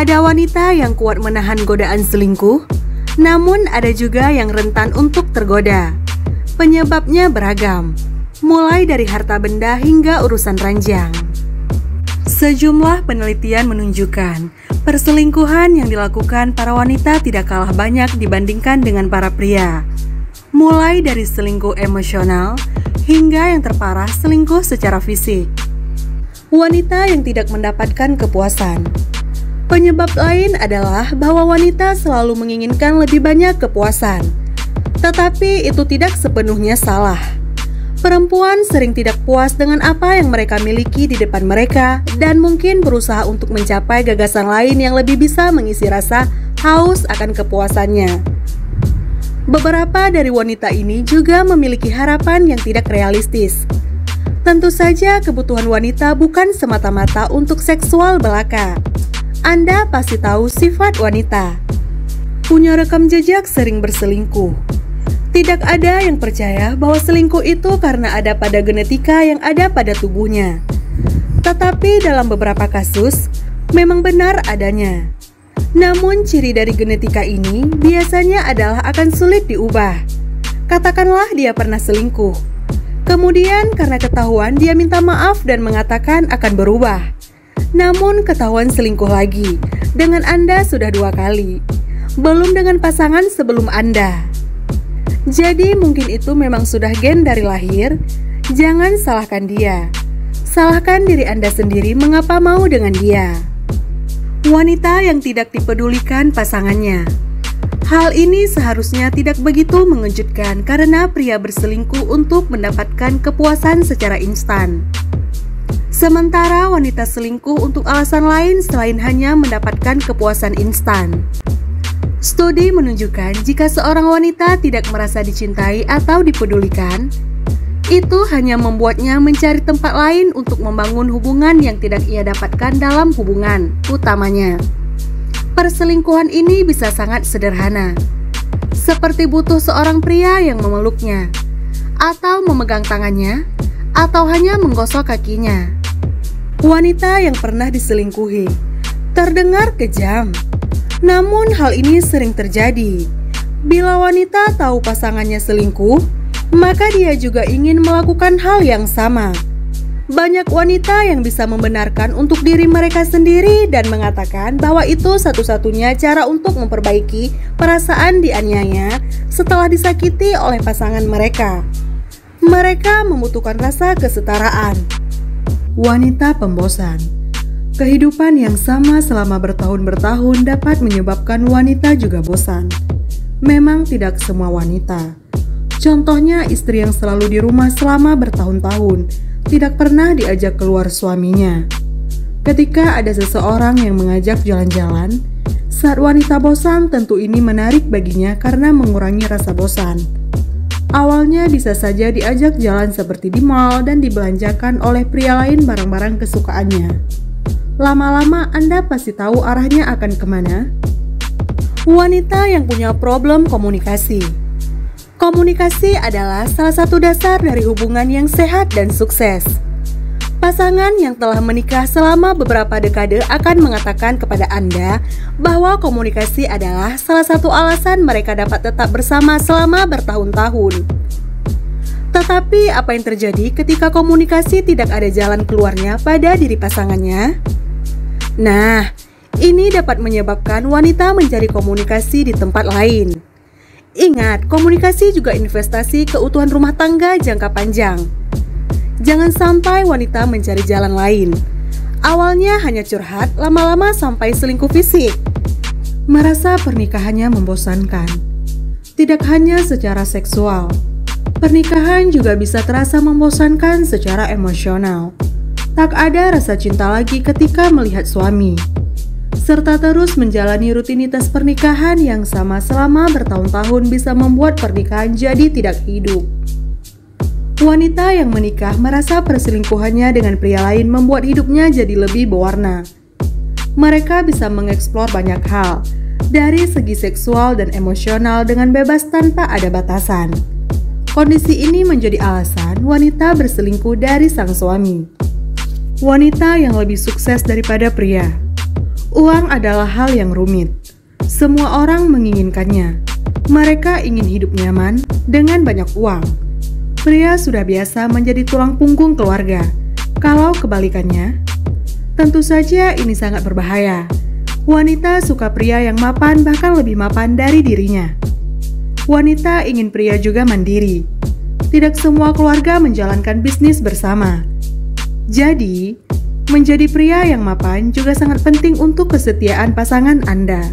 Ada wanita yang kuat menahan godaan selingkuh, namun ada juga yang rentan untuk tergoda. Penyebabnya beragam, mulai dari harta benda hingga urusan ranjang. Sejumlah penelitian menunjukkan perselingkuhan yang dilakukan para wanita tidak kalah banyak dibandingkan dengan para pria. Mulai dari selingkuh emosional hingga yang terparah selingkuh secara fisik. Wanita yang tidak mendapatkan kepuasan. Penyebab lain adalah bahwa wanita selalu menginginkan lebih banyak kepuasan. Tetapi itu tidak sepenuhnya salah. Perempuan sering tidak puas dengan apa yang mereka miliki di depan mereka dan mungkin berusaha untuk mencapai gagasan lain yang lebih bisa mengisi rasa haus akan kepuasannya. Beberapa dari wanita ini juga memiliki harapan yang tidak realistis. Tentu saja kebutuhan wanita bukan semata-mata untuk seksual belaka. Anda pasti tahu sifat wanita. Punya rekam jejak sering berselingkuh. Tidak ada yang percaya bahwa selingkuh itu karena ada pada genetika yang ada pada tubuhnya. Tetapi dalam beberapa kasus, memang benar adanya. Namun ciri dari genetika ini biasanya adalah akan sulit diubah. Katakanlah dia pernah selingkuh. Kemudian karena ketahuan dia minta maaf dan mengatakan akan berubah. Namun ketahuan selingkuh lagi. Dengan Anda sudah 2 kali. Belum dengan pasangan sebelum Anda. Jadi mungkin itu memang sudah gen dari lahir. Jangan salahkan dia. Salahkan diri Anda sendiri mengapa mau dengan dia. Wanita yang tidak dipedulikan pasangannya. Hal ini seharusnya tidak begitu mengejutkan karena pria berselingkuh untuk mendapatkan kepuasan secara instan. Sementara wanita selingkuh untuk alasan lain selain hanya mendapatkan kepuasan instan. Studi menunjukkan jika seorang wanita tidak merasa dicintai atau dipedulikan, itu hanya membuatnya mencari tempat lain untuk membangun hubungan yang tidak ia dapatkan dalam hubungan utamanya. Perselingkuhan ini bisa sangat sederhana, seperti butuh seorang pria yang memeluknya, atau memegang tangannya, atau hanya menggosok kakinya. Wanita yang pernah diselingkuhi terdengar kejam, namun hal ini sering terjadi. Bila wanita tahu pasangannya selingkuh, maka dia juga ingin melakukan hal yang sama. Banyak wanita yang bisa membenarkan untuk diri mereka sendiri dan mengatakan bahwa itu satu-satunya cara untuk memperbaiki perasaan dianiaya setelah disakiti oleh pasangan mereka. Mereka membutuhkan rasa kesetaraan. Wanita pembosan. Kehidupan yang sama selama bertahun-bertahun dapat menyebabkan wanita juga bosan. Memang tidak semua wanita. Contohnya istri yang selalu di rumah selama bertahun-tahun, tidak pernah diajak keluar suaminya. Ketika ada seseorang yang mengajak jalan-jalan, saat wanita bosan tentu ini menarik baginya karena mengurangi rasa bosan. Awalnya bisa saja diajak jalan seperti di mall dan dibelanjakan oleh pria lain barang-barang kesukaannya. Lama-lama Anda pasti tahu arahnya akan kemana. Wanita yang punya problem komunikasi. Komunikasi adalah salah satu dasar dari hubungan yang sehat dan sukses. Pasangan yang telah menikah selama beberapa dekade akan mengatakan kepada Anda bahwa komunikasi adalah salah satu alasan mereka dapat tetap bersama selama bertahun-tahun. Tetapi apa yang terjadi ketika komunikasi tidak ada jalan keluarnya pada diri pasangannya? Nah, ini dapat menyebabkan wanita mencari komunikasi di tempat lain. Ingat, komunikasi juga investasi keutuhan rumah tangga jangka panjang. Jangan sampai wanita mencari jalan lain. Awalnya hanya curhat, lama-lama sampai selingkuh fisik. Merasa pernikahannya membosankan. Tidak hanya secara seksual, pernikahan juga bisa terasa membosankan secara emosional. Tak ada rasa cinta lagi ketika melihat suami, serta terus menjalani rutinitas pernikahan yang sama selama bertahun-tahun bisa membuat pernikahan jadi tidak hidup. Wanita yang menikah merasa perselingkuhannya dengan pria lain membuat hidupnya jadi lebih berwarna. Mereka bisa mengeksplor banyak hal, dari segi seksual dan emosional dengan bebas tanpa ada batasan. Kondisi ini menjadi alasan wanita berselingkuh dari sang suami. Wanita yang lebih sukses daripada pria. Uang adalah hal yang rumit. Semua orang menginginkannya. Mereka ingin hidup nyaman dengan banyak uang. Pria sudah biasa menjadi tulang punggung keluarga. Kalau kebalikannya, tentu saja ini sangat berbahaya. Wanita suka pria yang mapan, bahkan lebih mapan dari dirinya. Wanita ingin pria juga mandiri. Tidak semua keluarga menjalankan bisnis bersama. Jadi, menjadi pria yang mapan juga sangat penting untuk kesetiaan pasangan Anda.